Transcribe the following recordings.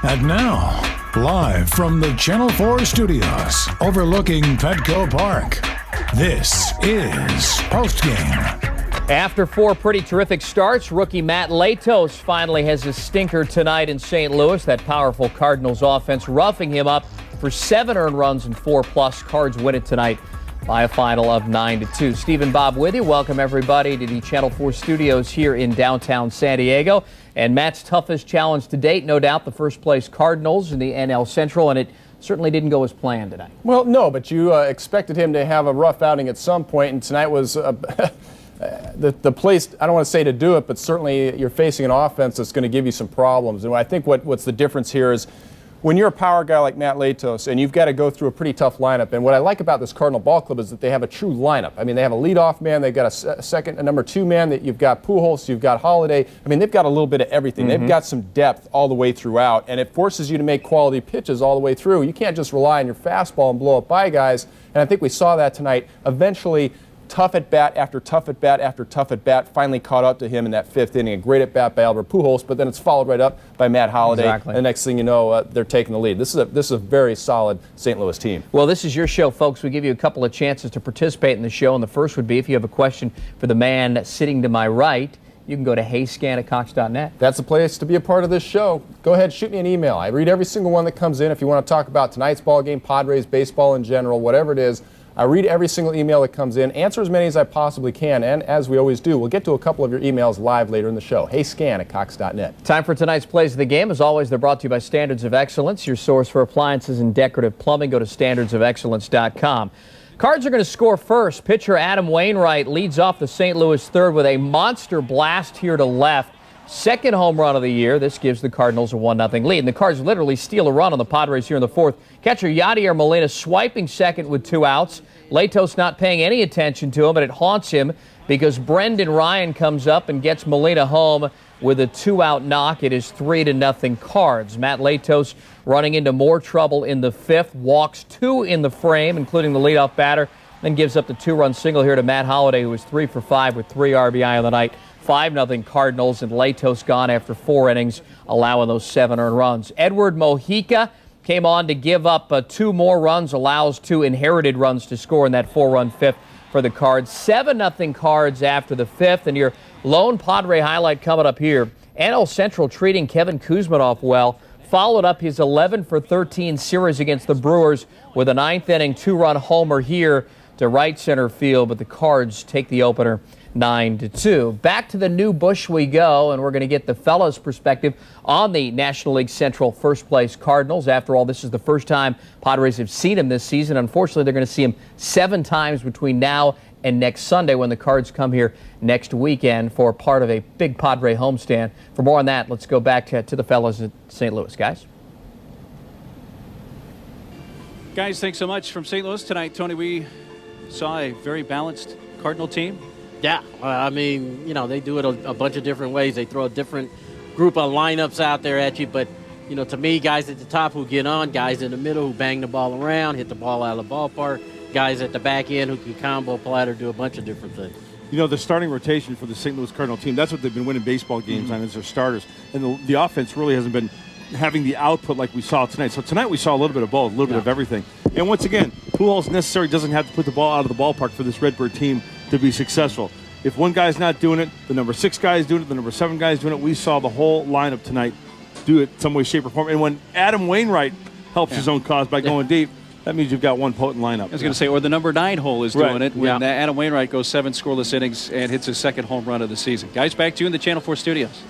And now, live from the Channel 4 studios overlooking Petco Park, this is Postgame. After four pretty terrific starts, rookie Matt Latos finally has a stinker tonight in St. Louis. That powerful Cardinals offense roughing him up for 7 earned runs and 4+. Cards win it tonight by a final of 9-2. Steve and Bob with you. Welcome everybody to the Channel 4 studios here in downtown San Diego. And Matt's toughest challenge to date, no doubt, the first place Cardinals in the NL Central, and it certainly didn't go as planned tonight. Well, no, but you expected him to have a rough outing at some point, and tonight was the place, I don't want to say to do it, but certainly you're facing an offense that's going to give you some problems. And I think what's the difference here is when you're a power guy like Matt Latos and you've got to go through a pretty tough lineup, and what I like about this Cardinal ball club is that they have a true lineup. I mean, they have a leadoff man, they've got a number 2 man, that you've got Pujols, you've got Holiday. I mean, they've got a little bit of everything. They've got some depth all the way throughout, and it forces you to make quality pitches all the way through. You can't just rely on your fastball and blow up by guys, and I think we saw that tonight. Eventually, tough at bat after tough at bat after tough at bat finally caught up to him in that 5th inning. A great at bat by Albert Pujols, but then it's followed right up by Matt Holiday. Exactly. And the next thing you know, they're taking the lead. This is a very solid St. Louis team. Well, this is your show, folks. We give you a couple of chances to participate in the show, and the first would be if you have a question for the man sitting to my right. You can go to heyscan@cox.net. That's the place to be a part of this show. Go ahead, shoot me an email. I read every single one that comes in. If you want to talk about tonight's ball game, Padres, baseball in general, whatever it is, I read every single email that comes in, answer as many as I possibly can, and as we always do, we'll get to a couple of your emails live later in the show. heyscan@cox.net. Time for tonight's plays of the game. As always, they're brought to you by Standards of Excellence, your source for appliances and decorative plumbing. Go to standardsofexcellence.com. Cards are going to score first. Pitcher Adam Wainwright leads off the St. Louis third with a monster blast here to left. Second home run of the year. This gives the Cardinals a 1-0 lead. And the Cards literally steal a run on the Padres here in the fourth. Catcher Yadier Molina swiping second with 2 outs. Latos not paying any attention to him, but it haunts him because Brendan Ryan comes up and gets Molina home with a 2-out knock. It is 3-0 Cards. Matt Latos running into more trouble in the 5th. Walks 2 in the frame, including the leadoff batter. Then gives up the 2-run single here to Matt Holiday, who was 3 for 5 with 3 RBI on the night. 5-0 Cardinals, and Latos gone after 4 innings, allowing those 7 earned runs. Edward Mojica came on to give up 2 more runs, allows 2 inherited runs to score in that 4-run 5th for the Cards. 7-0 Cards after the 5th, and your lone Padre highlight coming up here. NL Central treating Kevin Kuzmanoff well. Followed up his 11 for 13 series against the Brewers with a 9th inning 2-run homer here to right center field, but the Cards take the opener 9-2. Back to the new Busch we go, and we're going to get the fellas' perspective on the National League Central first place Cardinals. After all, this is the first time Padres have seen him this season. Unfortunately, they're going to see him 7 times between now and next Sunday when the Cards come here next weekend for part of a big Padre homestand. For more on that, let's go back to the fellas at St. Louis. Guys? Guys, thanks so much from St. Louis tonight. Tony, we saw a very balanced Cardinal team. Yeah, I mean, you know, they do it a bunch of different ways. They throw a different group of lineups out there at you. But, you know, to me, guys at the top who get on, guys in the middle who bang the ball around, hit the ball out of the ballpark, guys at the back end who can combo platter, do a bunch of different things. You know, the starting rotation for the St. Louis Cardinal team, that's what they've been winning baseball games on, is their starters. And the offense really hasn't been having the output like we saw tonight. So tonight we saw a little bit of both, a little bit of everything. And once again, Pujols necessarily doesn't have to put the ball out of the ballpark for this Redbird team to be successful. If one guy's not doing it, the number 6 guy is doing it, the number 7 guy is doing it. We saw the whole lineup tonight do it some way, shape, or form. And when Adam Wainwright helps his own cause by going deep, that means you've got one potent lineup. I was going to say, or the number 9 hole is doing it when Adam Wainwright goes 7 scoreless innings and hits his 2nd home run of the season. Guys, back to you in the Channel 4 studios.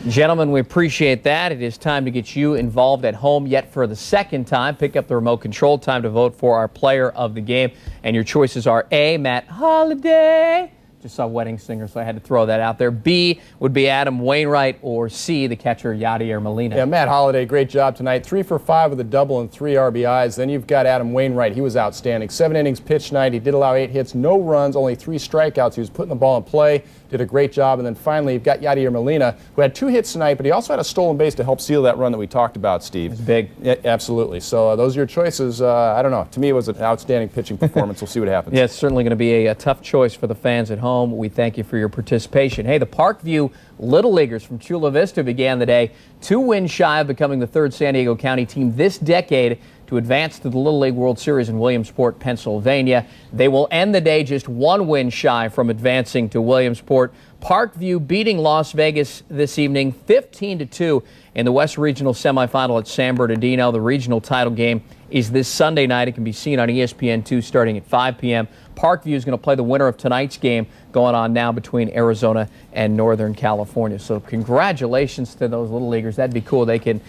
Gentlemen, we appreciate that. It is time to get you involved at home yet for the 2nd time. Pick up the remote control. Time to vote for our player of the game. And your choices are A, Matt Holiday. Just saw Wedding Singer, so I had to throw that out there. B would be Adam Wainwright, or C, the catcher Yadier Molina. Yeah, Matt Holiday, great job tonight. 3 for 5 with a double and 3 RBIs. Then you've got Adam Wainwright. He was outstanding. 7 innings pitched tonight. He did allow 8 hits, no runs, only 3 strikeouts. He was putting the ball in play. Did a great job. And then finally, you've got Yadier Molina, who had 2 hits tonight, but he also had a stolen base to help seal that run that we talked about, Steve. It's big. Yeah, absolutely. So those are your choices. I don't know. To me, it was an outstanding pitching performance. We'll see what happens. Yeah, it's certainly going to be a tough choice for the fans at home. home. We thank you for your participation. Hey, the Parkview Little Leaguers from Chula Vista began the day 2 wins shy of becoming the 3rd San Diego County team this decade to advance to the Little League World Series in Williamsport, Pennsylvania. They will end the day just 1 win shy from advancing to Williamsport. Parkview beating Las Vegas this evening 15-2 in the West Regional semifinal at San Bernardino. The regional title game is this Sunday night. It can be seen on ESPN2 starting at 5 p.m. Parkview is going to play the winner of tonight's game going on now between Arizona and Northern California. So congratulations to those Little Leaguers. That'd be cool. They can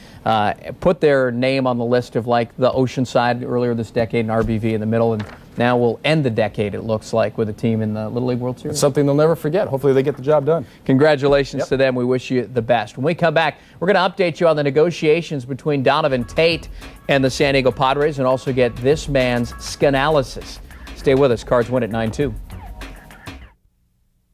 put their name on the list of like the Oceanside earlier this decade and RBV in the middle, and now we'll end the decade, it looks like, with a team in the Little League World Series. It's something they'll never forget. Hopefully they get the job done. Congratulations to them. We wish you the best. When we come back, we're going to update you on the negotiations between Donovan Tate and the San Diego Padres and also get this man's skanalysis. Stay with us. Cards win at 9-2.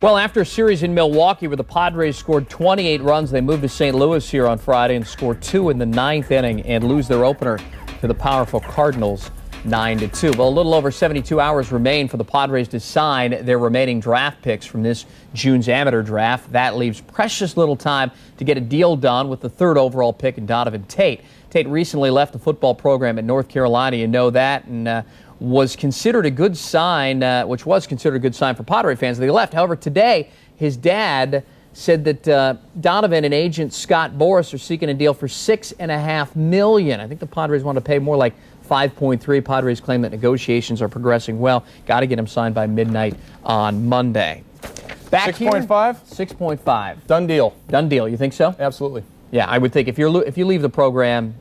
Well, after a series in Milwaukee where the Padres scored 28 runs, they moved to St. Louis here on Friday and scored 2 in the 9th inning and lose their opener to the powerful Cardinals 9-2. Well, a little over 72 hours remain for the Padres to sign their remaining draft picks from this June's amateur draft. That leaves precious little time to get a deal done with the 3rd overall pick in Donovan Tate. Tate recently left the football program at North Carolina, you know that, and was considered a good sign, which was considered a good sign for Padre fans that he left. However, today, his dad said that Donovan and agent Scott Boras are seeking a deal for $6.5 million. I think the Padres want to pay more like 5.3. Padres claim that negotiations are progressing well. Got to get him signed by midnight on Monday. Back 6.5? 6.5. Done deal. Done deal. You think so? Absolutely. Yeah, I would think if you leave the program,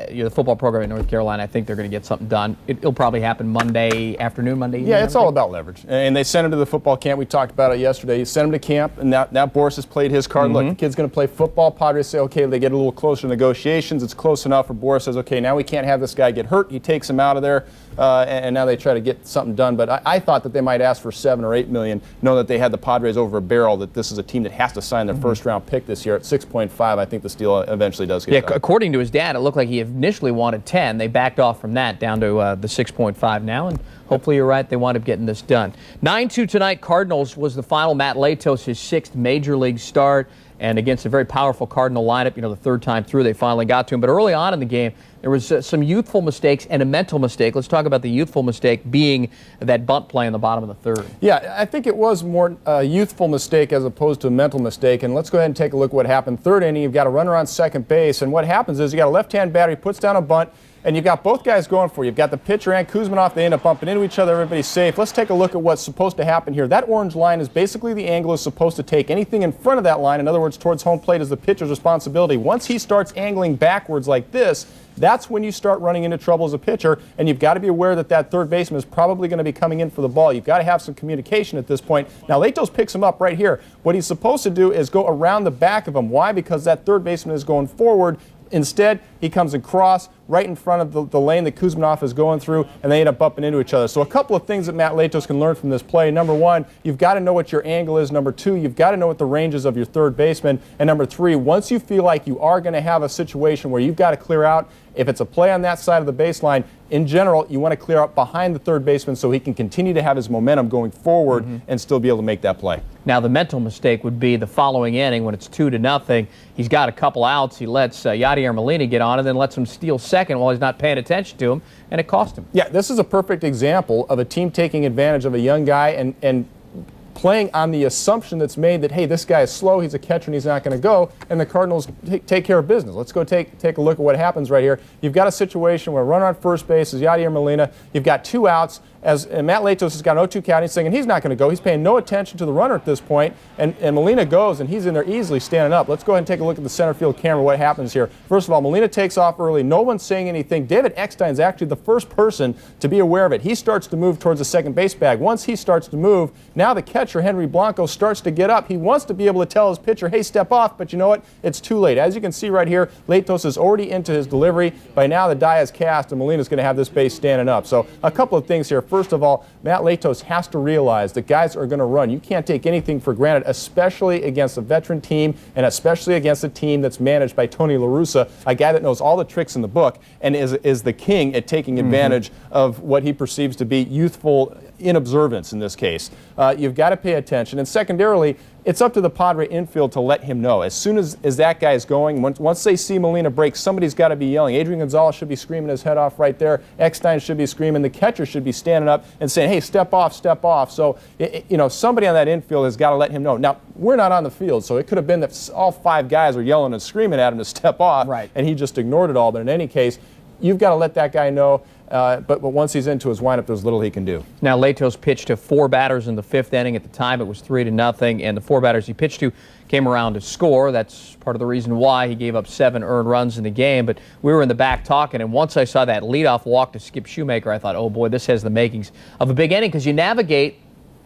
the football program in North Carolina, I think they're going to get something done. It'll probably happen Monday afternoon, Monday evening. Yeah, it's all about leverage. And they sent him to the football camp. We talked about it yesterday. You sent him to camp, and now Boras has played his card. Look, the kid's going to play football. Padres say, okay, they get a little closer to negotiations. It's close enough where Boras says, okay, now we can't have this guy get hurt. He takes him out of there, and now they try to get something done. But I thought that they might ask for $7 or $8 million, knowing that they had the Padres over a barrel, that this is a team that has to sign their first-round pick this year. At 6.5, I think this deal eventually does get done. According to his dad, it looked like he initially wanted 10. They backed off from that down to the 6.5 now, and hopefully you're right. They wind up getting this done. 9-2 tonight. Cardinals was the final. Matt Latos, his 6th major league start, and against a very powerful Cardinal lineup. You know, the 3rd time through they finally got to him. But early on in the game, there was some youthful mistakes and a mental mistake. Let's talk about the youthful mistake being that bunt play in the bottom of the 3rd. Yeah, I think it was more a youthful mistake as opposed to a mental mistake. And let's go ahead and take a look at what happened. 3rd inning, you've got a runner on second base. And what happens is you got a left-hand batter, he puts down a bunt, and you've got both guys going for you. You've got the pitcher and Kuzminoff. They end up bumping into each other. Everybody's safe. Let's take a look at what's supposed to happen here. That orange line is basically the angle is supposed to take. Anything in front of that line, in other words, towards home plate, is the pitcher's responsibility. Once he starts angling backwards like this, that's when you start running into trouble as a pitcher, and you've got to be aware that that 3rd baseman is probably going to be coming in for the ball. You've got to have some communication at this point. Now, Latos picks him up right here. What he's supposed to do is go around the back of him. Why? Because that 3rd baseman is going forward. Instead, he comes across right in front of the lane that Kuzminoff is going through, and they end up bumping into each other. So a couple of things that Matt Latos can learn from this play. Number 1, you've got to know what your angle is. Number 2, you've got to know what the range is of your 3rd baseman. And number 3, once you feel like you are going to have a situation where you've got to clear out, if it's a play on that side of the baseline, in general, you want to clear up behind the 3rd baseman so he can continue to have his momentum going forward and still be able to make that play. Now, the mental mistake would be the following inning when it's 2-0. He's got a couple outs. He lets Yadier Molina get on and then lets him steal second while he's not paying attention to him, and it cost him. Yeah, this is a perfect example of a team taking advantage of a young guy and playing on the assumption that's made that, hey, this guy is slow, he's a catcher, and he's not going to go, and the Cardinals take care of business. Let's go take a look at what happens right here. You've got a situation where a runner on first base is Yadier Molina. You've got 2 outs. And Matt Latos has got an 0-2 count. He's thinking he's not going to go. He's paying no attention to the runner at this point. And Molina goes, and he's in there easily standing up. Let's go ahead and take a look at the center field camera, what happens here. First of all, Molina takes off early. No one's saying anything. David Eckstein is actually the first person to be aware of it. He starts to move towards the second base bag. Once he starts to move, now the catcher, Henry Blanco, starts to get up. He wants to be able to tell his pitcher, hey, step off, but you know what? It's too late. As you can see right here, Latos is already into his delivery. By now, the die is cast, and Molina's going to have this base standing up. So a couple of things here. First of all, Matt Latos has to realize that guys are going to run. You can't take anything for granted, especially against a veteran team and especially against a team that's managed by Tony La Russa, a guy that knows all the tricks in the book and is the king at taking advantage of what he perceives to be youthful in observance in this case. You've got to pay attention. And secondarily, it's up to the Padre infield to let him know. As soon as that guy is going, once they see Molina break, somebody's got to be yelling. Adrian Gonzalez should be screaming his head off right there. Eckstein should be screaming. The catcher should be standing up and saying, hey, step off, step off. So, somebody on that infield has got to let him know. Now, we're not on the field, so it could have been that all 5 guys are yelling and screaming at him to step off, right, and he just ignored it all. But in any case, you've got to let that guy know. But once he's into his windup, there's little he can do. Now, Latos pitched to 4 batters in the 5th inning. At the time, it was 3-0, and the 4 batters he pitched to came around to score. That's part of the reason why he gave up 7 earned runs in the game. But we were in the back talking, and once I saw that leadoff walk to Skip Shoemaker, I thought, oh, boy, this has the makings of a big inning, because you navigate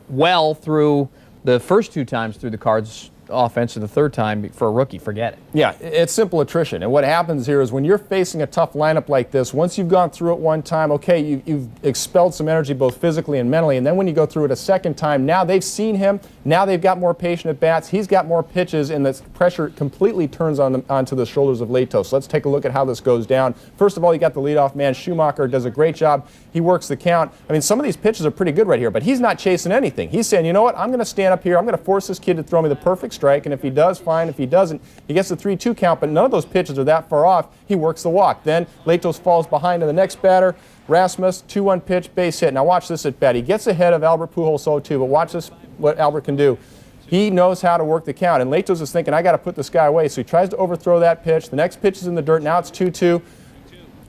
well through the first 2 times through the Cards' offense, and the 3rd time for a rookie, forget it. Yeah, it's simple attrition. And what happens here is when you're facing a tough lineup like this, once you've gone through it one time, okay, you've expelled some energy both physically and mentally, and then when you go through it a second time, now they've seen him, now they've got more patient at bats, he's got more pitches, and the pressure completely turns onto the shoulders of Latos. So let's take a look at how this goes down. First of all, you got the leadoff man. Schumacher does a great job. He works the count. I mean, some of these pitches are pretty good right here, but he's not chasing anything. He's saying, you know what, I'm going to stand up here, I'm going to force this kid to throw me the perfect strike, and if he does, fine. If he doesn't, he gets the 3-2 count, but none of those pitches are that far off. He works the walk. Then Latos falls behind to the next batter. Rasmus, 2-1 pitch, base hit. Now watch this at bat. He gets ahead of Albert Pujols 0-2, but watch this, what Albert can do. He knows how to work the count, and Latos is thinking, I got to put this guy away, so he tries to overthrow that pitch. The next pitch is in the dirt. Now it's 2-2.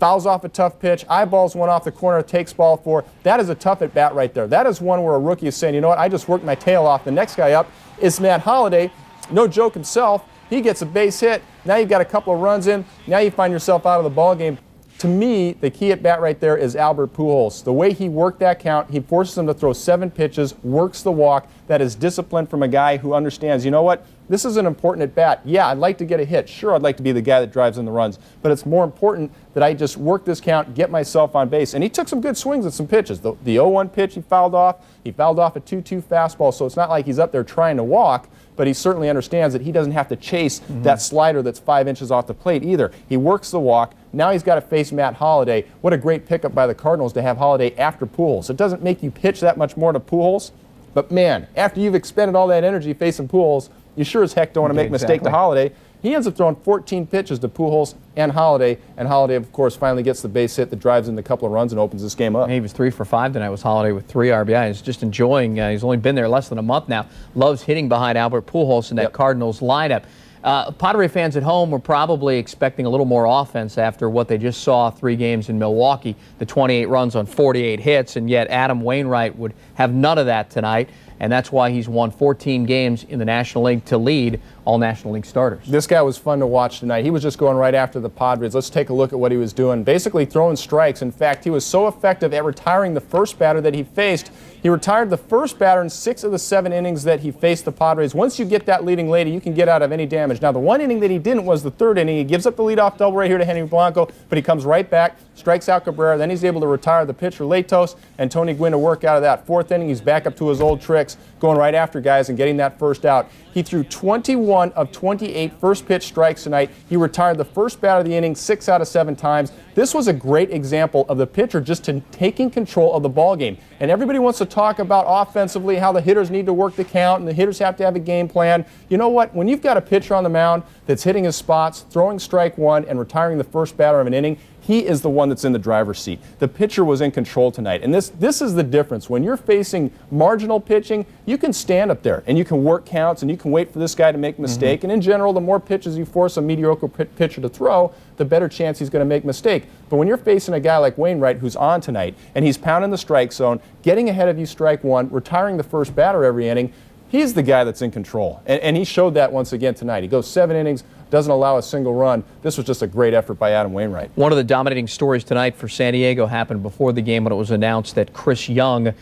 Fouls off a tough pitch, eyeballs one off the corner, takes ball 4. That is a tough at bat right there. That is one where a rookie is saying, you know what, I just worked my tail off. The next guy up is Matt Holliday. No joke himself. He gets a base hit. Now you've got a couple of runs in. Now you find yourself out of the ball game. To me, the key at bat right there is Albert Pujols. The way he worked that count, he forces him to throw 7 pitches, works the walk. That is discipline from a guy who understands, you know what, this is an important at bat. Yeah, I'd like to get a hit. Sure, I'd like to be the guy that drives in the runs. But it's more important that I just work this count, get myself on base. And he took some good swings at some pitches. The 0-1 pitch he fouled off. He fouled off a 2-2 fastball, so it's not like he's up there trying to walk, but he certainly understands that he doesn't have to chase that slider that's 5 inches off the plate either. He works the walk. Now he's got to face Matt Holliday. What a great pickup by the Cardinals to have Holliday after Pujols. It doesn't make you pitch that much more to Pujols, but man, after you've expended all that energy facing Pujols, you sure as heck don't want to make a mistake to Holliday. He ends up throwing 14 pitches to Pujols and Holliday, of course, finally gets the base hit that drives in a couple of runs and opens this game up. He was 3 for 5 tonight. Was Holliday with 3 RBI. He's just enjoying. He's only been there less than a month now. Loves hitting behind Albert Pujols in that Cardinals lineup. Padre fans at home were probably expecting a little more offense after what they just saw 3 games in Milwaukee, the 28 runs on 48 hits, and yet Adam Wainwright would have none of that tonight, and that's why he's won 14 games in the National League to lead all National League starters. This guy was fun to watch tonight. He was just going right after the Padres. Let's take a look at what he was doing. Basically throwing strikes. In fact, he was so effective at retiring the first batter that he faced. He retired the first batter in 6 of the 7 innings that he faced the Padres. Once you get that leading lady, you can get out of any damage. Now, the one inning that he didn't was the 3rd inning. He gives up the leadoff double right here to Henry Blanco, but he comes right back, strikes out Cabrera. Then he's able to retire the pitcher Latos and Tony Gwynn to work out of that. 4th inning, he's back up to his old tricks, going right after guys and getting that first out. He threw 21 of 28 first pitch strikes tonight. He retired the first batter of the inning 6 out of 7 times. This was a great example of the pitcher just taking control of the ball game. And everybody wants to talk about offensively how the hitters need to work the count and the hitters have to have a game plan. You know what? When you've got a pitcher on the mound that's hitting his spots, throwing strike 1 and retiring the first batter of an inning, he is the one that's in the driver's seat. The pitcher was in control tonight. And this is the difference. When you're facing marginal pitching, you can stand up there and you can work counts and you can wait for this guy to make a mistake. And in general, the more pitches you force a mediocre pitcher to throw, the better chance he's going to make a mistake. But when you're facing a guy like Wainwright who's on tonight and he's pounding the strike zone, getting ahead of you strike 1, retiring the first batter every inning, he's the guy that's in control. And he showed that once again tonight. He goes 7 innings, doesn't allow a single run. This was just a great effort by Adam Wainwright. One of the dominating stories tonight for San Diego happened before the game when it was announced that Chris Young,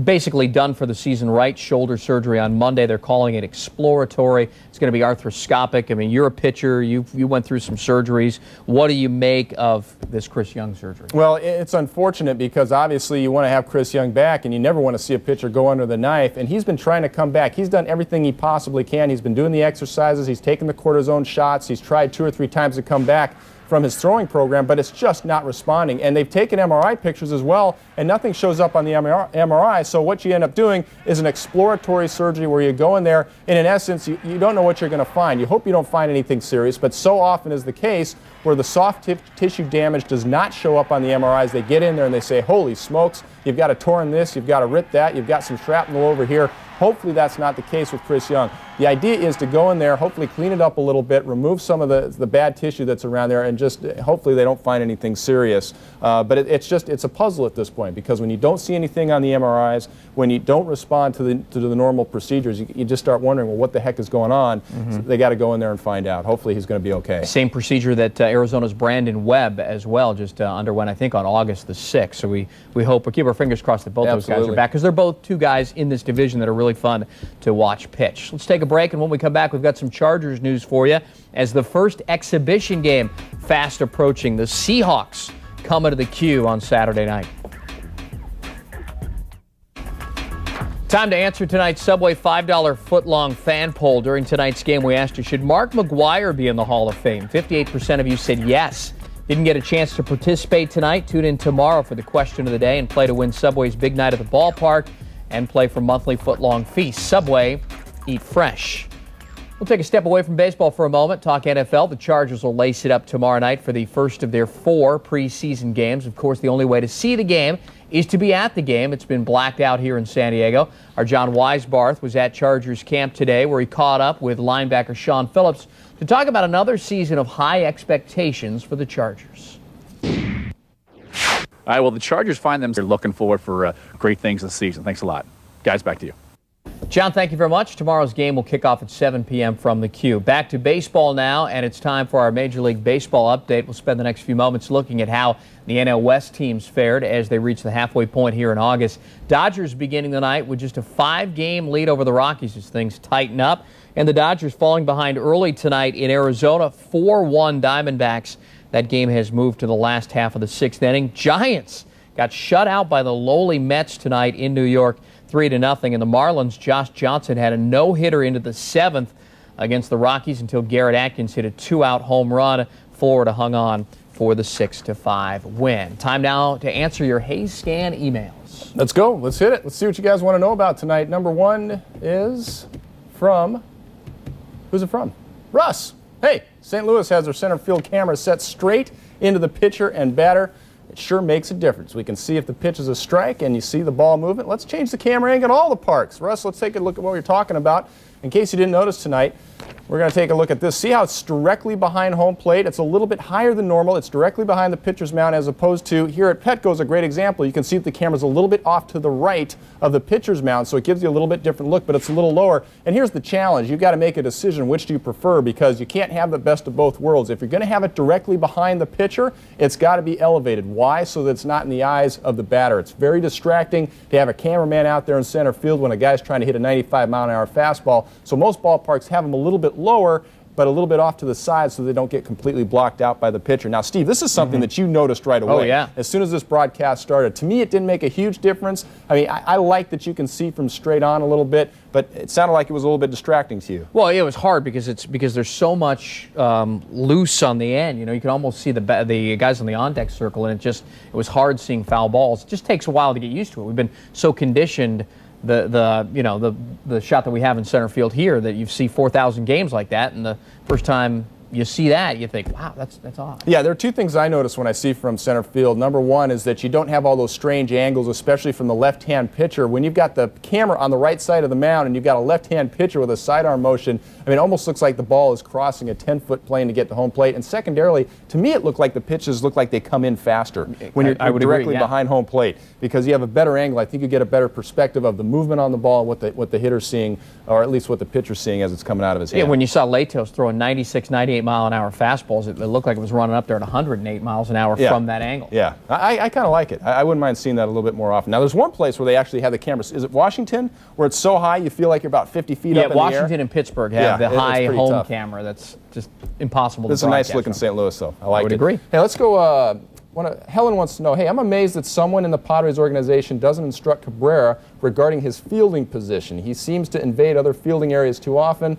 basically done for the season, right shoulder surgery on Monday. They're calling it exploratory. It's going to be arthroscopic. I mean, you're a pitcher. You went through some surgeries. What do you make of this Chris Young surgery? Well, it's unfortunate because obviously you want to have Chris Young back and you never want to see a pitcher go under the knife. And he's been trying to come back. He's done everything he possibly can. He's been doing the exercises. He's taken the cortisone shots. He's tried 2 or 3 times to come back from his throwing program, but it's just not responding. And they've taken MRI pictures as well, and nothing shows up on the MRI. So what you end up doing is an exploratory surgery where you go in there, and in essence, you don't know what you're going to find. You hope you don't find anything serious, but so often is the case where the soft tissue damage does not show up on the MRIs. They get in there and they say, holy smokes, you've got a torn this, you've got a rip that, you've got some shrapnel over here. Hopefully that's not the case with Chris Young. The idea is to go in there, hopefully clean it up a little bit, remove some of the bad tissue that's around there, and just hopefully they don't find anything serious. But it's a puzzle at this point, because when you don't see anything on the MRIs, when you don't respond to the normal procedures, you just start wondering, well, what the heck is going on? So they got to go in there and find out. Hopefully he's going to be okay. Same procedure that Arizona's Brandon Webb as well just underwent, I think, on August the 6th. So we hope, we keep our fingers crossed that both those guys are back, because they're both two guys in this division that are really fun to watch pitch. Let's take a break, and when we come back, we've got some Chargers news for you as the first exhibition game fast approaching. The Seahawks coming to the Q on Saturday night. Time to answer tonight's Subway $5 footlong fan poll. During tonight's game, we asked you, should Mark McGwire be in the Hall of Fame? 58% of you said yes. Didn't get a chance to participate tonight? Tune in tomorrow for the question of the day and play to win Subway's big night at the ballpark and play for monthly footlong feast. Subway, eat fresh. We'll take a step away from baseball for a moment, talk NFL. The Chargers will lace it up tomorrow night for the first of their 4 preseason games. Of course, the only way to see the game is to be at the game. It's been blacked out here in San Diego. Our John Weisbarth was at Chargers camp today, where he caught up with linebacker Sean Phillips to talk about another season of high expectations for the Chargers. All right, well, the Chargers find them. They're looking forward for great things this season. Thanks a lot. Guys, back to you. John, thank you very much. Tomorrow's game will kick off at 7 p.m. from the Q. Back to baseball now, and it's time for our Major League Baseball update. We'll spend the next few moments looking at how the NL West teams fared as they reach the halfway point here in August. Dodgers beginning the night with just a 5-game lead over the Rockies as things tighten up, and the Dodgers falling behind early tonight in Arizona, 4-1 Diamondbacks. That game has moved to the last half of the 6th inning. Giants got shut out by the lowly Mets tonight in New York, 3-0. And the Marlins' Josh Johnson had a no-hitter into the 7th against the Rockies until Garrett Atkins hit a 2-out home run. Florida hung on for the 6-5 win. Time now to answer your Hayes Scan emails. Let's go. Let's hit it. Let's see what you guys want to know about tonight. Number 1 is from, who's it from? Russ. Hey, St. Louis has their center field camera set straight into the pitcher and batter. It sure makes a difference. We can see if the pitch is a strike and you see the ball movement. Let's change the camera angle at all the parks. Russ, let's take a look at what we're talking about. In case you didn't notice tonight, we're going to take a look at this. See how it's directly behind home plate? It's a little bit higher than normal. It's directly behind the pitcher's mound, as opposed to here at Petco is a great example. You can see that the camera's a little bit off to the right of the pitcher's mound, so it gives you a little bit different look, but it's a little lower. And here's the challenge. You've got to make a decision. Which do you prefer? Because you can't have the best of both worlds. If you're going to have it directly behind the pitcher, it's got to be elevated. Why? So that it's not in the eyes of the batter. It's very distracting to have a cameraman out there in center field when a guy's trying to hit a 95-mile-an-hour fastball. So most ballparks have them a little bit lower, but a little bit off to the side so they don't get completely blocked out by the pitcher. Now, Steve, this is something that you noticed right away. Oh, yeah. As soon as this broadcast started. To me, it didn't make a huge difference. I mean, I like that you can see from straight on a little bit, but it sounded like it was a little bit distracting to you. Well, it was hard because there's so much loose on the end. You know, you can almost see the guys on the on-deck circle, and it was hard seeing foul balls. It just takes a while to get used to it. We've been so conditioned. The shot that we have in center field here, that you see 4,000 games like that, and the first time you see that, you think, wow, that's odd. Yeah, there are two things I notice when I see from center field. Number one is that you don't have all those strange angles, especially from the left-hand pitcher. When you've got the camera on the right side of the mound and you've got a left-hand pitcher with a sidearm motion, I mean, it almost looks like the ball is crossing a 10-foot plane to get to home plate. And secondarily, to me, it looked like the pitches look like they come in faster when you're directly behind home plate, because you have a better angle. I think you get a better perspective of the movement on the ball, what the hitter's seeing, or at least what the pitcher's seeing as it's coming out of his hand. Yeah, when you saw Latos throwing 96, 98-mile-an-hour fastballs, it looked like it was running up there at 108 miles an hour from that angle. Yeah, I kind of like it. I wouldn't mind seeing that a little bit more often. Now, there's one place where they actually have the cameras. Is it Washington, where it's so high you feel like you're about 50 feet up in the air? Yeah, Washington and Pittsburgh have the high home camera that's just impossible to broadcast. It's a nice look in St. Louis, though. I like it. I would agree. Hey, let's go. Helen wants to know, hey, I'm amazed that someone in the Padres organization doesn't instruct Cabrera regarding his fielding position. He seems to invade other fielding areas too often.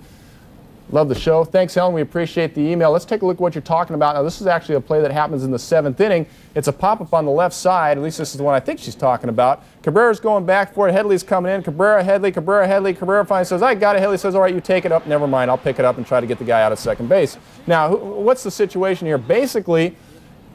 Love the show. Thanks, Helen. We appreciate the email. Let's take a look at what you're talking about. Now, this is actually a play that happens in the 7th inning. It's a pop-up on the left side. At least this is the one I think she's talking about. Cabrera's going back for it. Headley's coming in. Cabrera, Headley. Cabrera finally says, I got it. Headley says, all right, you take it up. Never mind. I'll pick it up and try to get the guy out of second base. Now, what's the situation here? Basically,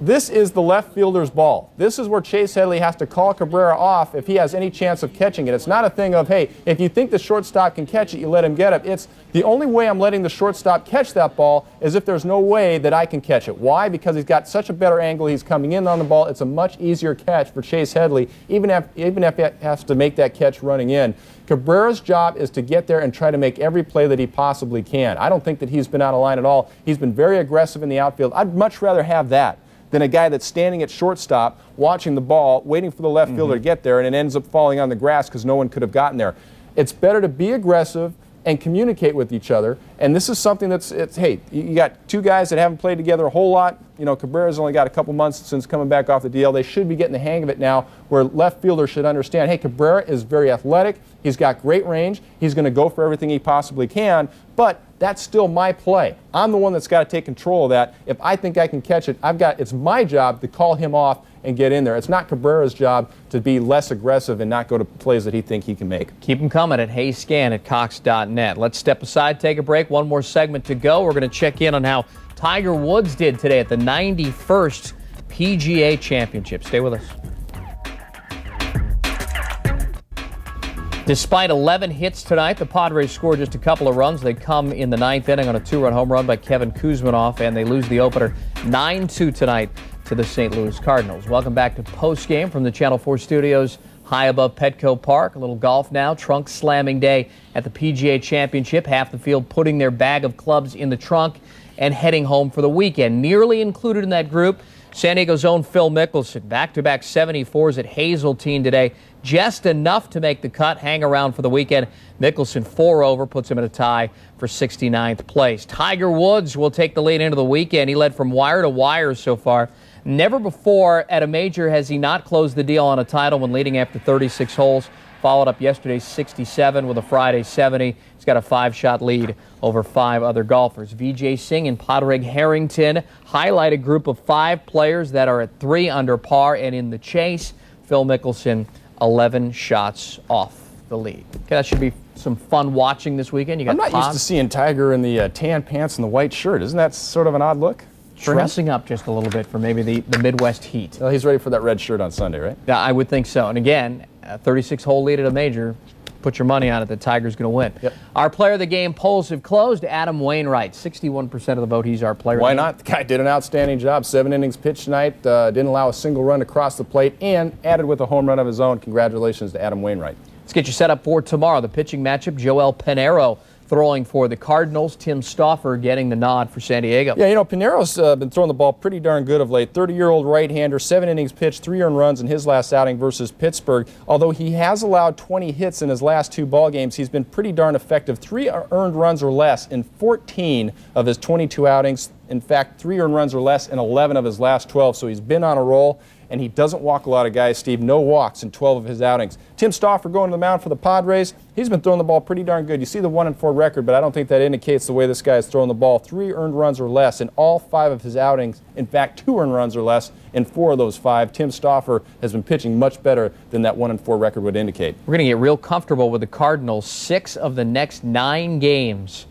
this is the left fielder's ball. This is where Chase Headley has to call Cabrera off if he has any chance of catching it. It's not a thing of, hey, if you think the shortstop can catch it, you let him get it. It's the only way I'm letting the shortstop catch that ball is if there's no way that I can catch it. Why? Because he's got such a better angle. He's coming in on the ball. It's a much easier catch for Chase Headley, even if he has to make that catch running in. Cabrera's job is to get there and try to make every play that he possibly can. I don't think that he's been out of line at all. He's been very aggressive in the outfield. I'd much rather have that than a guy that's standing at shortstop, watching the ball, waiting for the left fielder to get there, and it ends up falling on the grass because no one could have gotten there. It's better to be aggressive and communicate with each other. And this is something that's, hey, you got two guys that haven't played together a whole lot. You know, Cabrera's only got a couple months since coming back off the DL. They should be getting the hang of it now, where left fielders should understand, hey, Cabrera is very athletic. He's got great range. He's going to go for everything he possibly can. But that's still my play. I'm the one that's got to take control of that. If I think I can catch it, it's my job to call him off and get in there. It's not Cabrera's job to be less aggressive and not go to plays that he thinks he can make. Keep them coming at heyscan@cox.net. Let's step aside, take a break. One more segment to go. We're going to check in on how Tiger Woods did today at the 91st PGA Championship. Stay with us. Despite 11 hits tonight, the Padres scored just a couple of runs. They come in the 9th inning on a 2-run home run by Kevin Kuzminoff, and they lose the opener 9-2 tonight to the St. Louis Cardinals. Welcome back to Postgame from the Channel 4 studios high above Petco Park. A little golf now. Trunk slamming day at the PGA Championship. Half the field putting their bag of clubs in the trunk and heading home for the weekend. Nearly included in that group, San Diego's own Phil Mickelson. Back-to-back 74s at Hazeltine today. Just enough to make the cut, hang around for the weekend. Mickelson 4 over, puts him in a tie for 69th place. Tiger Woods will take the lead into the weekend. He led from wire to wire so far. Never before at a major has he not closed the deal on a title when leading after 36 holes. Followed up yesterday's 67 with a Friday 70. He's got a 5-shot lead over 5 other golfers. Vijay Singh and Padraig Harrington highlight a group of 5 players that are at 3 under par and in the chase. Phil Mickelson 11 shots off the lead. Okay, that should be some fun watching this weekend. You got I'm not used to seeing Tiger in the tan pants and the white shirt. Isn't that sort of an odd look? Dressing up just a little bit for maybe the Midwest heat. Well, he's ready for that red shirt on Sunday, right? Yeah, I would think so. And again, a 36-hole lead at a major. Put your money on it that Tiger's going to win. Yep. Our player of the game polls have closed. Adam Wainwright, 61% of the vote. He's our player. Why not? The guy did an outstanding job. 7 innings pitched tonight. Didn't allow a single run across the plate and added with a home run of his own. Congratulations to Adam Wainwright. Let's get you set up for tomorrow. The pitching matchup, Joel Pinheiro throwing for the Cardinals. Tim Stauffer getting the nod for San Diego. Yeah, you know, Pinheiro's been throwing the ball pretty darn good of late. 30-year-old right-hander, 7 innings pitched, 3 earned runs in his last outing versus Pittsburgh. Although he has allowed 20 hits in his last 2 ball games, he's been pretty darn effective. 3 earned runs or less in 14 of his 22 outings. In fact, 3 earned runs or less in 11 of his last 12. So he's been on a roll, and he doesn't walk a lot of guys, Steve. No walks in 12 of his outings. Tim Stauffer going to the mound for the Padres. He's been throwing the ball pretty darn good. You see the 1-4 record, but I don't think that indicates the way this guy is throwing the ball. 3 earned runs or less in all 5 of his outings. In fact, 2 earned runs or less in 4 of those 5. Tim Stauffer has been pitching much better than that 1-4 record would indicate. We're going to get real comfortable with the Cardinals. 6 of the next 9 games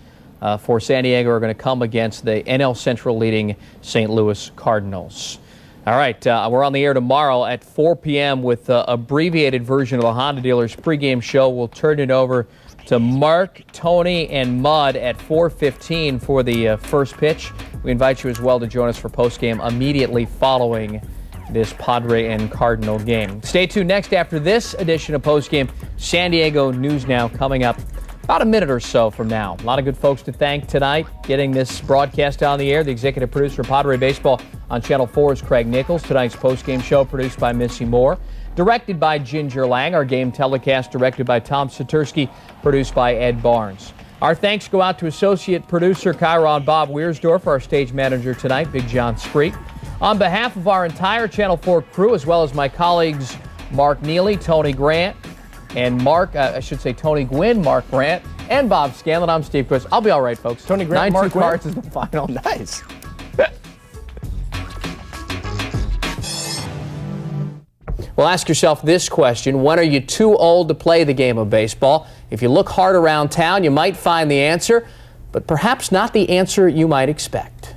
for San Diego are going to come against the NL Central leading St. Louis Cardinals. All right, we're on the air tomorrow at 4 p.m. with the abbreviated version of the Honda Dealers pregame show. We'll turn it over to Mark, Tony, and Mud at 4:15 for the first pitch. We invite you as well to join us for postgame immediately following this Padre and Cardinal game. Stay tuned next after this edition of Postgame. San Diego News Now coming up about a minute or so from now. A lot of good folks to thank tonight getting this broadcast on the air. The executive producer of Padre Baseball on Channel 4 is Craig Nichols. Tonight's postgame show produced by Missy Moore. Directed by Ginger Lang. Our game telecast directed by Tom Satursky. Produced by Ed Barnes. Our thanks go out to associate producer Chiron Bob Weiersdorf, our stage manager tonight, Big John Screet. On behalf of our entire Channel 4 crew, as well as my colleagues Mark Neely, Tony Grant, and Tony Gwynn, Mark Grant, and Bob Scanlon. I'm Steve Quist. I'll be all right, folks. Tony Grant, 9-2 Mark Wynn. Cards is the final. Nice. Well, ask yourself this question. When are you too old to play the game of baseball? If you look hard around town, you might find the answer, but perhaps not the answer you might expect.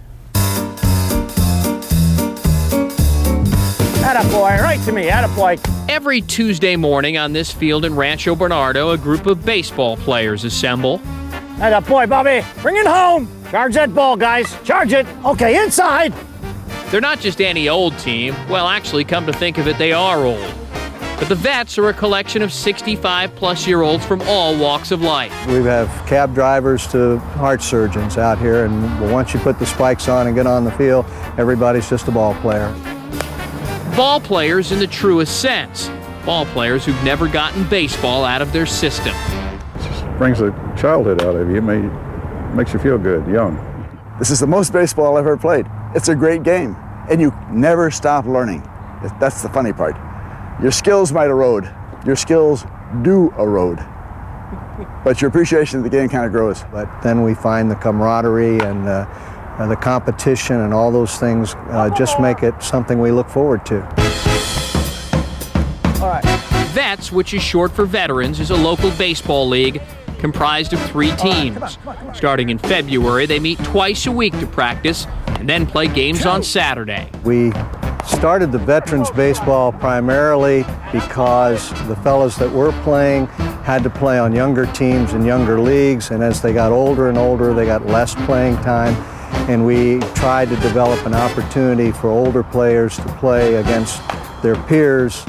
Attaboy, right to me, attaboy. Every Tuesday morning on this field in Rancho Bernardo, a group of baseball players assemble. Attaboy, Bobby, bring it home. Charge that ball, guys, charge it. Okay, inside. They're not just any old team. Well, actually, come to think of it, they are old. But the Vets are a collection of 65-plus-year-olds from all walks of life. We have cab drivers to heart surgeons out here, and once you put the spikes on and get on the field, everybody's just a ball player. Ball players in the truest sense. Ball players who've never gotten baseball out of their system. Brings the childhood out of you, makes you feel good, young. This is the most baseball I've ever played. It's a great game, and you never stop learning. That's the funny part. Your skills might erode. Your skills do erode. But your appreciation of the game kind of grows. But then we find the camaraderie and the competition and all those things just make it something we look forward to. All right. Vets, which is short for veterans, is a local baseball league comprised of 3 teams. Starting in February, they meet twice a week to practice and then play games on Saturday. We started the veterans baseball primarily because the fellows that were playing had to play on younger teams and younger leagues, and as they got older and older, they got less playing time, and we tried to develop an opportunity for older players to play against their peers.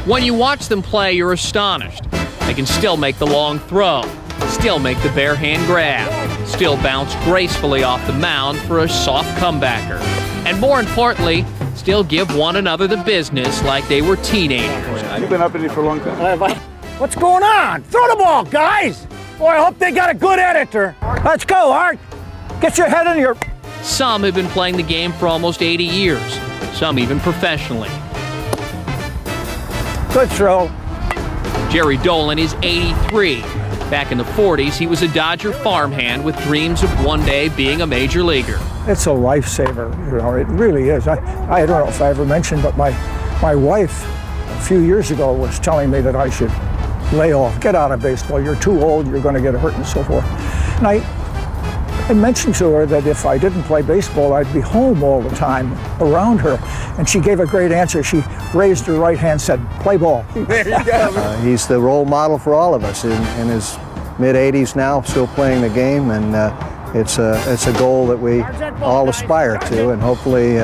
When you watch them play, you're astonished. They can still make the long throw, still make the bare hand grab, still bounce gracefully off the mound for a soft comebacker, and more importantly, still give one another the business like they were teenagers. You've been up in it for a long time. What's going on? Throw the ball, guys. Boy, I hope they got a good editor. Let's go, Art. Get your head in your... Some have been playing the game for almost 80 years, some even professionally. Good throw. Jerry Dolan is 83. Back in the 40s, he was a Dodger farmhand with dreams of one day being a major leaguer. It's a lifesaver, it really is. I don't know if I ever mentioned, but my wife a few years ago was telling me that I should lay off, get out of baseball. You're too old, you're going to get hurt and so forth. And I mentioned to her that if I didn't play baseball, I'd be home all the time around her. And she gave a great answer. She raised her right hand, said, play ball. There you go. He's the role model for all of us in his mid-80s now, still playing the game, and it's a goal that we all aspire to, and hopefully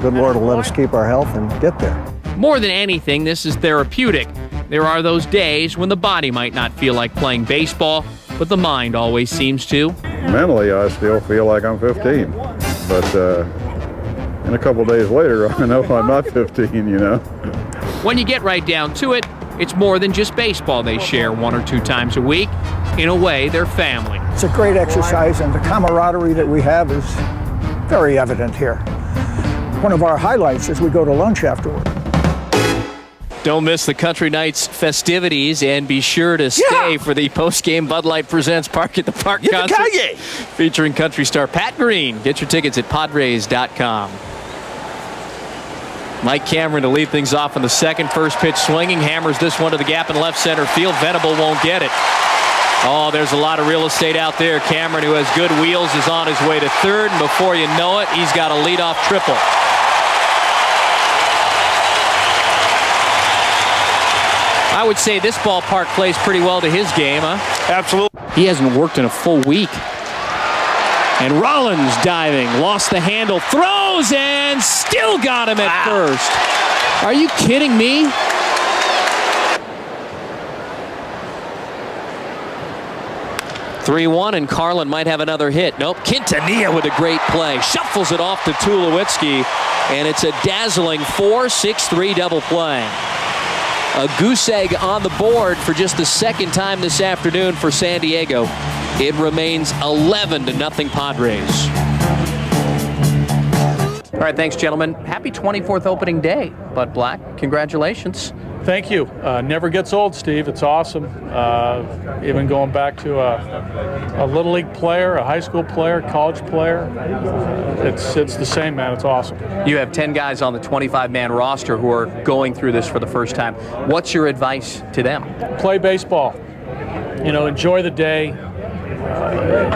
good Lord will let us keep our health and get there. More than anything, this is therapeutic. There are those days when the body might not feel like playing baseball, but the mind always seems to. Mentally, I still feel like I'm 15, but and a couple days later, I know I'm not 15, you know. When you get right down to it, it's more than just baseball they share 1 or 2 times a week. In a way, they're family. It's a great exercise, and the camaraderie that we have is very evident here. One of our highlights is we go to lunch afterward. Don't miss the Country Nights festivities, and be sure to stay for the post-game Bud Light Presents Park at the Park concert featuring country star Pat Green. Get your tickets at Padres.com. Mike Cameron to lead things off in the second. First pitch swinging, hammers this one to the gap in left center field. Venable won't get it. Oh, there's a lot of real estate out there. Cameron, who has good wheels, is on his way to third, and before you know it, he's got a leadoff triple. I would say this ballpark plays pretty well to his game, huh? Absolutely. He hasn't worked in a full week. And Rollins diving, lost the handle, throws, and still got him at first. Are you kidding me? (3-1), and Carlin might have another hit. Nope, Quintanilla with a great play. Shuffles it off to Tulowitzki, and it's a dazzling 4-6-3 double play. A goose egg on the board for just the second time this afternoon for San Diego. It remains 11-0 Padres. All right, thanks, gentlemen. Happy 24th opening day, Bud Black. Congratulations. Thank you. Never gets old, Steve. It's awesome. Even going back to a Little League player, a high school player, college player, it's the same, man. It's awesome. You have 10 guys on the 25-man roster who are going through this for the first time. What's your advice to them? Play baseball. Enjoy the day,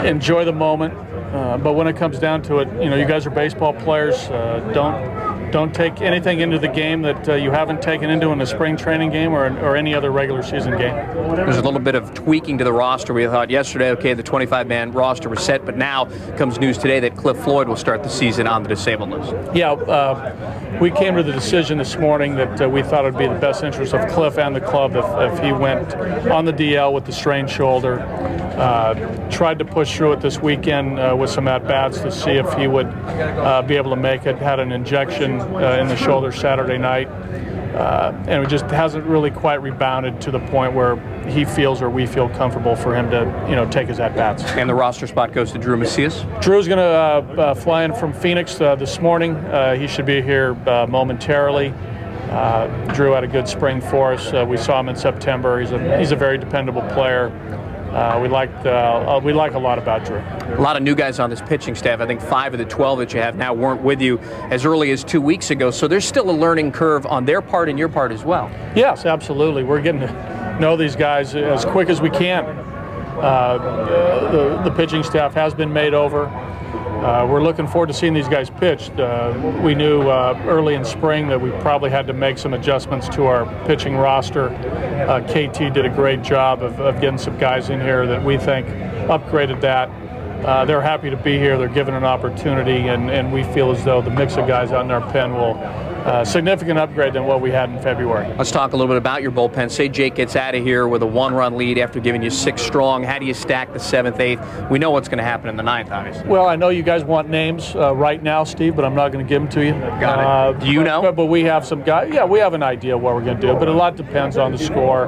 enjoy the moment. But when it comes down to it, you guys are baseball players. Don't take anything into the game that you haven't taken into in a spring training game or any other regular season game. There's a little bit of tweaking to the roster. We thought yesterday, okay, the 25-man roster was set, but now comes news today that Cliff Floyd will start the season on the disabled list. Yeah, we came to the decision this morning that we thought it would be the best interest of Cliff and the club if he went on the DL with the strained shoulder. Tried to push through it this weekend with some at-bats to see if he would be able to make it. Had an injection in the shoulder Saturday night, and it just hasn't really quite rebounded to the point where he feels or we feel comfortable for him to take his at-bats. And the roster spot goes to Drew Macias? Drew's going to fly in from Phoenix this morning. He should be here momentarily. Drew had a good spring for us. We saw him in September. He's a very dependable player. We like a lot about Drew. A lot of new guys on this pitching staff. I think 5 of the 12 that you have now weren't with you as early as 2 weeks ago, so there's still a learning curve on their part and your part as well. Yes, absolutely. We're getting to know these guys as quick as we can. The pitching staff has been made over. We're looking forward to seeing these guys pitch. We knew early in spring that we probably had to make some adjustments to our pitching roster. KT did a great job of getting some guys in here that we think upgraded that. They're happy to be here. They're given an opportunity, and we feel as though the mix of guys out in our pen will significant upgrade than what we had in February. Let's talk a little bit about your bullpen. Say Jake gets out of here with a 1-run lead after giving you 6 strong. How do you stack the 7th, 8th? We know what's going to happen in the 9th, obviously. Well, I know you guys want names right now, Steve, but I'm not going to give them to you. Got it. Do you know? But we have some guys. Yeah, we have an idea what we're going to do, but a lot depends on the score.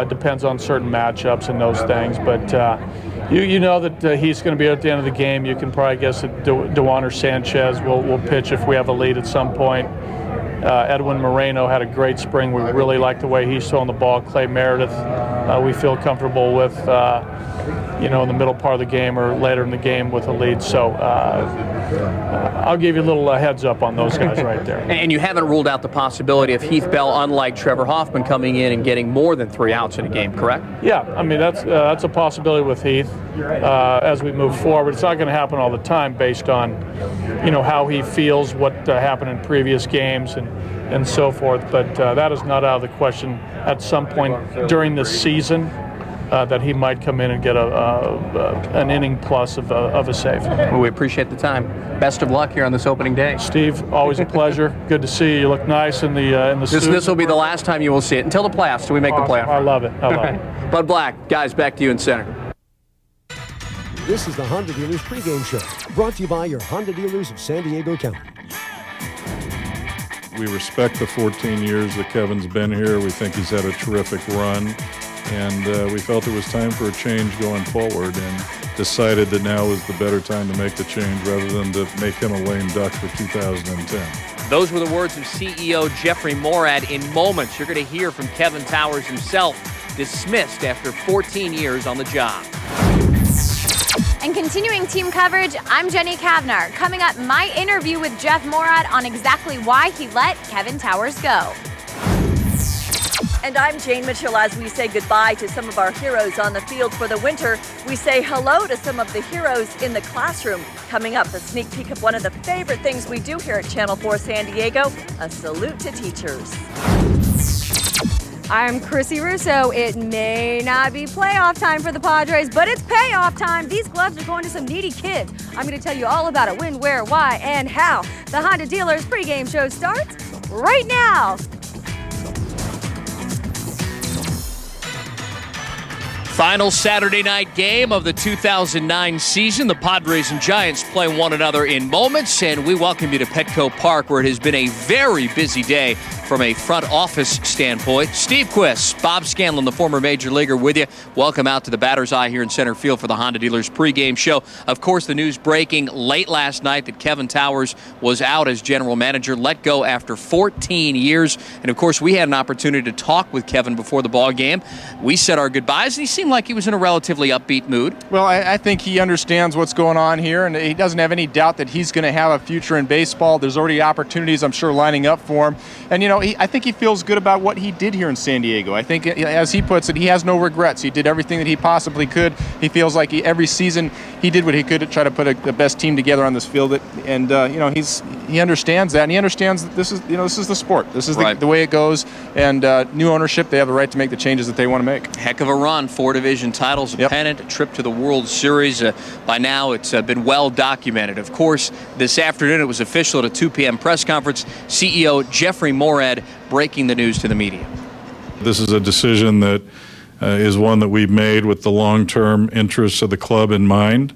Depends on certain matchups and those things. But you know that he's going to be at the end of the game. You can probably guess that Dewan or Sanchez will pitch if we have a lead at some point. Edwin Moreno had a great spring. We really like the way he's throwing the ball. Clay Meredith, we feel comfortable with, in the middle part of the game or later in the game with a lead. So I'll give you a little heads up on those guys right there. And you haven't ruled out the possibility of Heath Bell, unlike Trevor Hoffman, coming in and getting more than 3 outs in a game, correct? Yeah, I mean, that's a possibility with Heath as we move forward. It's not going to happen all the time based on, how he feels, what happened in previous games and so forth. But that is not out of the question at some point during this season that he might come in and get an inning plus of a save. Well, we appreciate the time. Best of luck here on this opening day. Steve, always a pleasure. Good to see you. You look nice in the suit. This will be the last time you will see it until the playoffs, till we make the playoffs. I love it. Bud Black, guys, back to you in center. This is the Honda Dealers pregame show, brought to you by your Honda dealers of San Diego County. We respect the 14 years that Kevin's been here. We think he's had a terrific run, and we felt it was time for a change going forward and decided that now was the better time to make the change rather than to make him a lame duck for 2010. Those were the words of CEO Jeffrey Morad. In moments, you're going to hear from Kevin Towers himself, dismissed after 14 years on the job. And continuing team coverage, I'm Jenny Kavnar. Coming up, my interview with Jeff Morad on exactly why he let Kevin Towers go. And I'm Jane Mitchell. As we say goodbye to some of our heroes on the field for the winter, we say hello to some of the heroes in the classroom. Coming up, a sneak peek of one of the favorite things we do here at Channel 4 San Diego, a salute to teachers. I'm Chrissy Russo. It may not be playoff time for the Padres, but it's payoff time. These gloves are going to some needy kids. I'm going to tell you all about it, when, where, why, and how. The Honda Dealers pregame show starts right now. Final Saturday night game of the 2009 season. The Padres and Giants play one another in moments, and we welcome you to Petco Park, where it has been a very busy day from a front office standpoint. Steve Quis, Bob Scanlon, the former major leaguer, with you. Welcome out to the batter's eye here in center field for the Honda Dealers pregame show. Of course, the news breaking late last night that Kevin Towers was out as general manager, let go after 14 years. And of course, we had an opportunity to talk with Kevin before the ball game. We said our goodbyes, and he seemed like he was in a relatively upbeat mood. Well, I think he understands what's going on here, and he doesn't have any doubt that he's going to have a future in baseball. There's already opportunities, I'm sure, lining up for him. And, you know, I think he feels good about what he did here in San Diego. I think, as he puts it, he has no regrets. He did everything that he possibly could. He feels like every season he did what he could to try to put the best team together on this field. And you know, he understands that, and he understands that this is the sport. This is the way it goes. And new ownership, they have the right to make the changes that they want to make. Heck of a run, 4 division titles, a pennant, a trip to the World Series. By now, it's been well documented. Of course, this afternoon it was official at a 2 p.m. press conference. CEO Jeffrey Morad breaking the news to the media. This is a decision that is one that we've made with the long-term interests of the club in mind.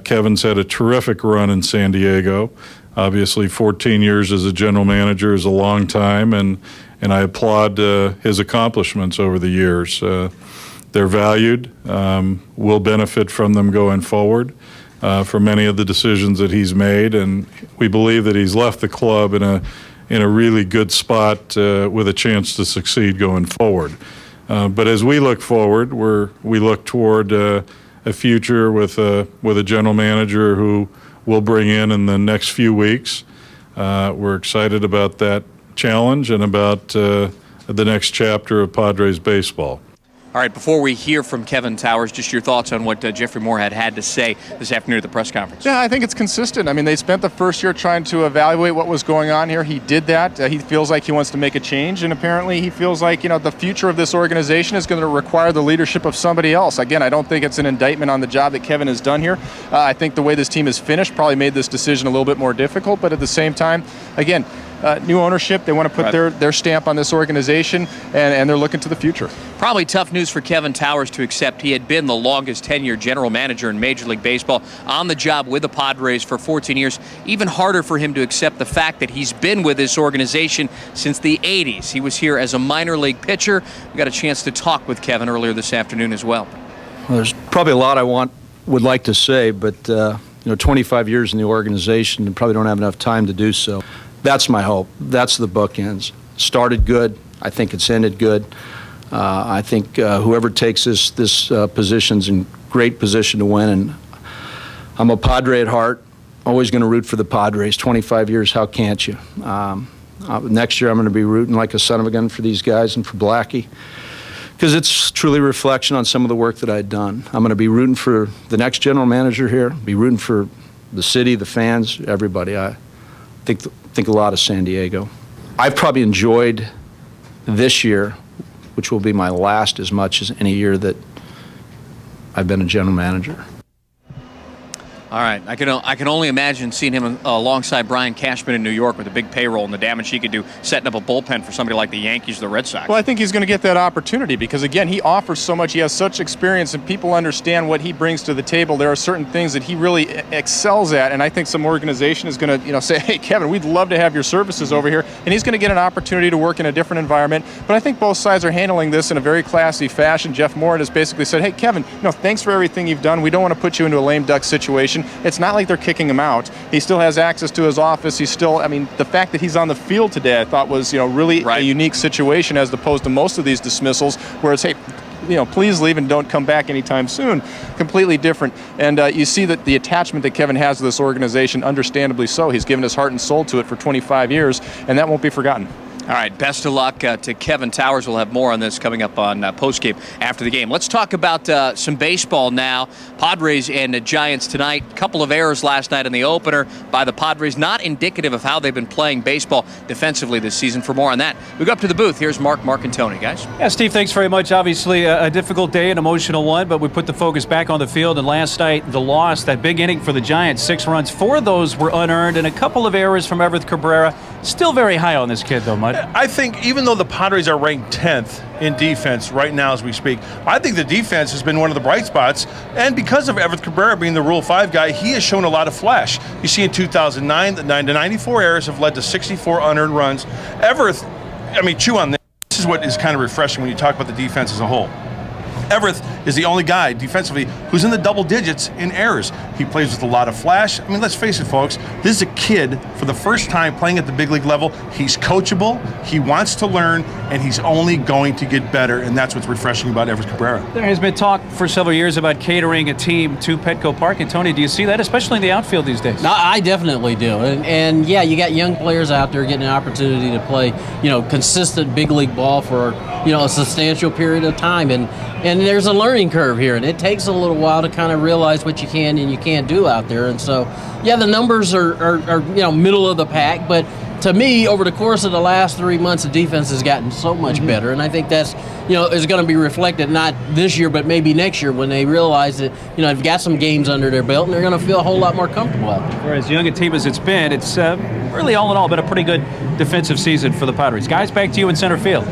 Kevin's had a terrific run in San Diego. Obviously, 14 years as a general manager is a long time, and I applaud his accomplishments over the years. They're valued. We'll benefit from them going forward for many of the decisions that he's made, and we believe that he's left the club in a really good spot with a chance to succeed going forward. But as we look forward, we look toward a future with a general manager who we'll bring in the next few weeks. We're excited about that challenge and about the next chapter of Padres baseball. All right, before we hear from Kevin Towers, just your thoughts on what Jeffrey Morad had to say this afternoon at the press conference. Yeah, I think it's consistent. I mean, they spent the first year trying to evaluate what was going on here. He did that. He feels like he wants to make a change, and apparently he feels like, you know, the future of this organization is going to require the leadership of somebody else. Again, I don't think it's an indictment on the job that Kevin has done here. I think the way this team is finished probably made this decision a little bit more difficult, but at the same time, again, new ownership, they want to put their stamp on this organization, and they're looking to the future. Probably tough news for Kevin Towers to accept. He had been the longest tenured general manager in Major League Baseball, on the job with the Padres for 14 years. Even harder for him to accept the fact that he's been with this organization since the 80s. He was here as a minor league pitcher. We got a chance to talk with Kevin earlier this afternoon as well. Well, there's probably a lot I would like to say, but 25 years in the organization and probably don't have enough time to do so. That's my hope. That's the bookends. Started good. I think it's ended good. I think whoever takes this position's in great position to win. And I'm a Padre at heart. Always going to root for the Padres. 25 years, how can't you? Next year I'm going to be rooting like a son of a gun for these guys and for Blackie, because it's truly a reflection on some of the work that I'd done. I'm going to be rooting for the next general manager here, be rooting for the city, the fans, everybody. I think a lot of San Diego. I've probably enjoyed this year, which will be my last, as much as any year that I've been a general manager. All right, I can only imagine seeing him alongside Brian Cashman in New York with a big payroll and the damage he could do setting up a bullpen for somebody like the Yankees or the Red Sox. Well, I think he's going to get that opportunity because, again, he offers so much. He has such experience, and people understand what he brings to the table. There are certain things that he really excels at, and I think some organization is going to, say, hey, Kevin, we'd love to have your services over here, and he's going to get an opportunity to work in a different environment. But I think both sides are handling this in a very classy fashion. Jeff Morad has basically said, hey, Kevin, thanks for everything you've done. We don't want to put you into a lame duck situation. It's not like they're kicking him out. He still has access to his office. He's still, the fact that he's on the field today, I thought was, really a unique situation as opposed to most of these dismissals where it's, hey, please leave and don't come back anytime soon. Completely different. And you see that the attachment that Kevin has to this organization, understandably so. He's given his heart and soul to it for 25 years, and that won't be forgotten. All right, best of luck to Kevin Towers. We'll have more on this coming up on Postgame after the game. Let's talk about some baseball now. Padres and Giants tonight. A couple of errors last night in the opener by the Padres. Not indicative of how they've been playing baseball defensively this season. For more on that, we go up to the booth. Here's Mark and Tony, guys. Yeah, Steve, thanks very much. Obviously a difficult day, an emotional one, but we put the focus back on the field. And last night, the loss, that big inning for the Giants, 6 runs. 4 of those were unearned, and a couple of errors from Everett Cabrera. Still very high on this kid, though, Mud. I think even though the Padres are ranked 10th in defense right now as we speak, I think the defense has been one of the bright spots. And because of Everett Cabrera being the Rule 5 guy, he has shown a lot of flash. You see in 2009, the 94 errors have led to 64 unearned runs. Everett, I mean, chew on this. This is what is kind of refreshing when you talk about the defense as a whole. Everett is the only guy defensively who's in the double digits in errors. He plays with a lot of flash. I mean, let's face it, folks. This is a kid for the first time playing at the big league level. He's coachable, he wants to learn, and he's only going to get better, and that's what's refreshing about Everett Cabrera. There has been talk for several years about catering a team to Petco Park. And Tony, do you see that, especially in the outfield these days? No, I definitely do. And yeah, you got young players out there getting an opportunity to play, consistent big league ball for, a substantial period of time. And there's a learning curve here, and it takes a little while to kind of realize what you can and you can't do out there. And so, yeah, the numbers are middle of the pack, but to me, over the course of the last 3 months, the defense has gotten so much better, and I think that's, is going to be reflected not this year, but maybe next year when they realize that, they've got some games under their belt, and they're going to feel a whole lot more comfortable out there. For as young a team as it's been, it's really all in all been a pretty good defensive season for the Padres. Guys, back to you in center field.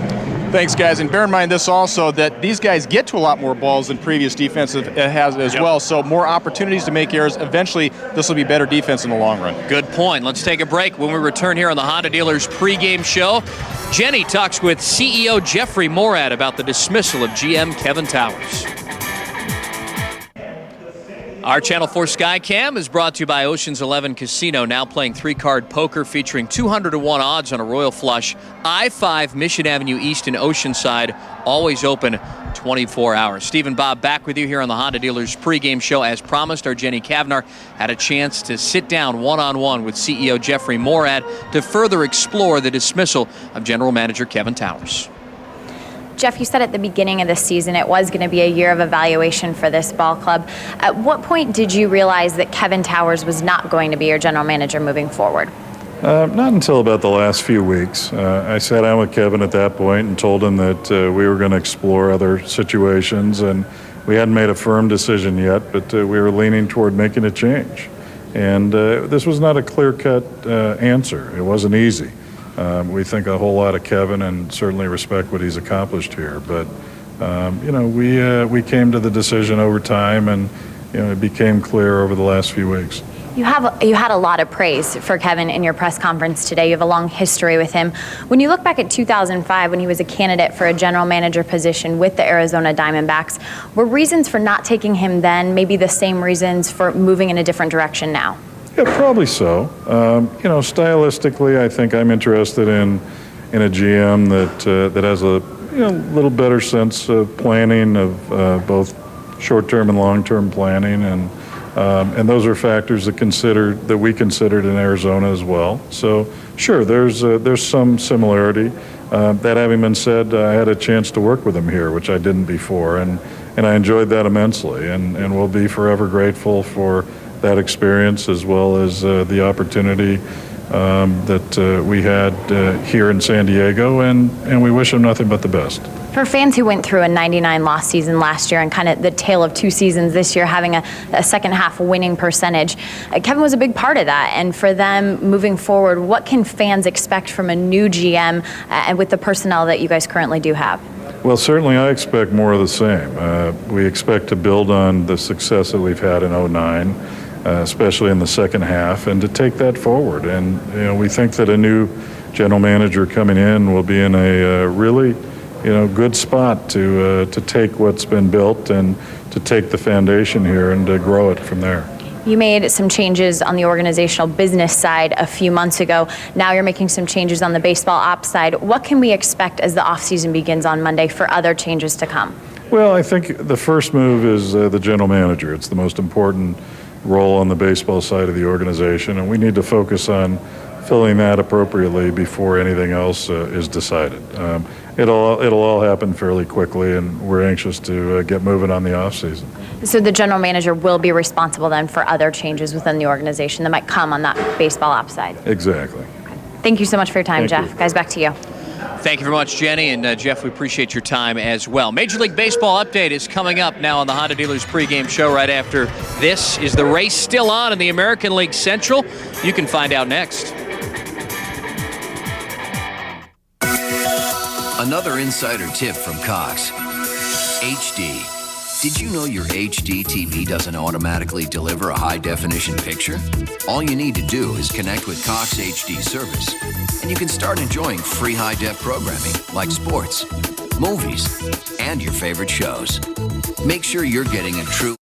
Thanks, guys. And bear in mind this also, that these guys get to a lot more balls than previous defensive has as well. So more opportunities to make errors. Eventually, this will be better defense in the long run. Good point. Let's take a break. When we return here on the Honda Dealers pregame show, Jenny talks with CEO Jeffrey Morad about the dismissal of GM Kevin Towers. Our Channel 4 Skycam is brought to you by Ocean's 11 Casino, now playing 3-card poker featuring 200-to-1 odds on a royal flush. I-5 Mission Avenue East in Oceanside, always open 24 hours. Steve and Bob back with you here on the Honda Dealers pregame show. As promised, our Jenny Kavnar had a chance to sit down one-on-one with CEO Jeffrey Morad to further explore the dismissal of General Manager Kevin Towers. Jeff, you said at the beginning of the season it was going to be a year of evaluation for this ball club. At what point did you realize that Kevin Towers was not going to be your general manager moving forward? Not until about the last few weeks. I sat down with Kevin at that point and told him that we were going to explore other situations, and we hadn't made a firm decision yet, but we were leaning toward making a change. And this was not a clear-cut answer. It wasn't easy. We think a whole lot of Kevin and certainly respect what he's accomplished here. But, we came to the decision over time, and, it became clear over the last few weeks. You had a lot of praise for Kevin in your press conference today. You have a long history with him. When you look back at 2005, when he was a candidate for a general manager position with the Arizona Diamondbacks, were reasons for not taking him then maybe the same reasons for moving in a different direction now? Yeah, probably so. Stylistically, I think I'm interested in a GM that has a little better sense of planning, of both short-term and long-term planning, and those are factors that we considered in Arizona as well. So, sure, there's some similarity. That having been said, I had a chance to work with him here, which I didn't before, and I enjoyed that immensely, and will be forever grateful for that experience, as well as the opportunity that we had here in San Diego, and we wish him nothing but the best. For fans who went through a 99-loss season last year and kind of the tale of two seasons this year, having a second-half winning percentage, Kevin was a big part of that. And for them moving forward, what can fans expect from a new GM and with the personnel that you guys currently do have? Well, certainly I expect more of the same. We expect to build on the success that we've had in 2009. Especially in the second half, and to take that forward. And we think that a new general manager coming in will be in a really good spot to take what's been built and to take the foundation here and to grow it from there. You made some changes on the organizational business side a few months ago. Now you're making some changes on the baseball ops side. What can we expect as the offseason begins on Monday for other changes to come? Well, I think the first move is the general manager. It's the most important role on the baseball side of the organization, and we need to focus on filling that appropriately before anything else is decided. It'll all happen fairly quickly, and we're anxious to get moving on the offseason. So the general manager will be responsible then for other changes within the organization that might come on that baseball ops side? Exactly. Okay. Thank you so much for your time, Jeff. Guys, back to you. Thank you very much, Jenny. And Jeff, we appreciate your time as well. Major League Baseball update is coming up now on the Honda Dealers pregame show right after this. Is the race still on in the American League Central? You can find out next. Another insider tip from Cox. HD. Did you know your HD TV doesn't automatically deliver a high-definition picture? All you need to do is connect with Cox HD service, and you can start enjoying free high-def programming like sports, movies, and your favorite shows. Make sure you're getting a true